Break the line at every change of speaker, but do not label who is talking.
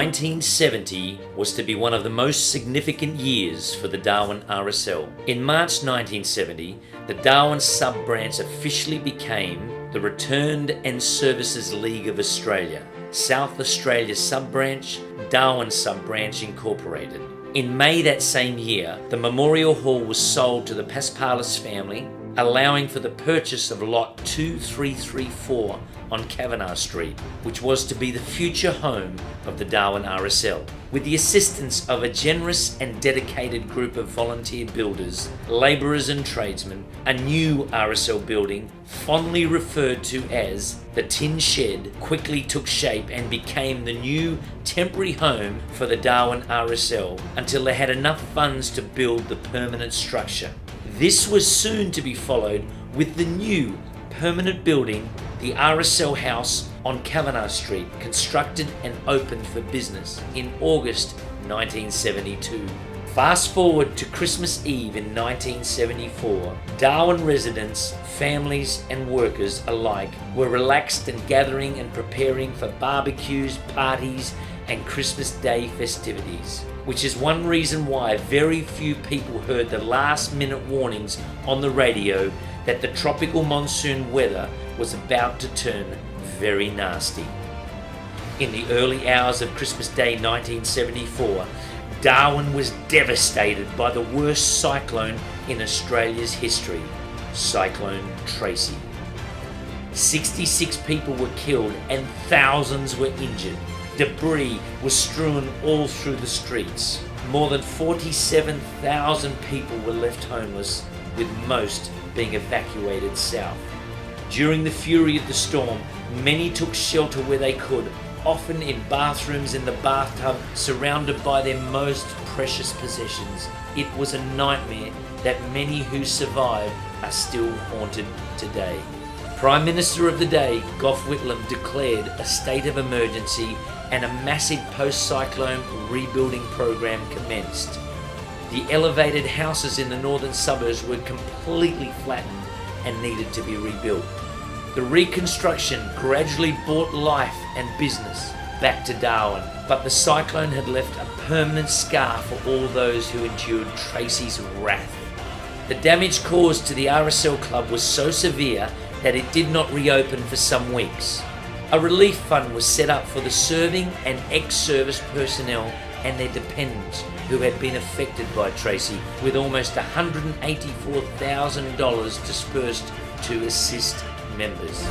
1970 was to be one of the most significant years for the Darwin RSL. In March 1970, the Darwin sub-branch officially became the Returned and Services League of Australia, South Australia Sub-Branch, Darwin Sub-Branch Incorporated. In May that same year, the Memorial Hall was sold to the Paspalis family, allowing for the purchase of Lot 2334 on Kavanagh Street, which was to be the future home of the Darwin RSL. With the assistance of a generous and dedicated group of volunteer builders, labourers and tradesmen, a new RSL building, fondly referred to as the Tin Shed, quickly took shape and became the new temporary home for the Darwin RSL until they had enough funds to build the permanent structure. This was soon to be followed with the new permanent building, the RSL House on Kavanagh Street, constructed and opened for business in August 1972. Fast forward to Christmas Eve in 1974, Darwin residents, families and workers alike were relaxed and gathering and preparing for barbecues, parties and Christmas Day festivities, which is one reason why very few people heard the last-minute warnings on the radio that the tropical monsoon weather was about to turn very nasty. In the early hours of Christmas Day 1974, Darwin was devastated by the worst cyclone in Australia's history, Cyclone Tracy. 66 people were killed and thousands were injured. Debris was strewn all through the streets. More than 47,000 people were left homeless, with most being evacuated south. During the fury of the storm, many took shelter where they could, often in bathrooms in the bathtub, surrounded by their most precious possessions. It was a nightmare that many who survived are still haunted today. Prime Minister of the day, Gough Whitlam, declared a state of emergency and a massive post-cyclone rebuilding program commenced. The elevated houses in the northern suburbs were completely flattened and needed to be rebuilt. The reconstruction gradually brought life and business back to Darwin, but the cyclone had left a permanent scar for all those who endured Tracy's wrath. The damage caused to the RSL club was so severe that it did not reopen for some weeks. A relief fund was set up for the serving and ex-service personnel and their dependents who had been affected by Tracy, with almost $184,000 dispersed to assist members.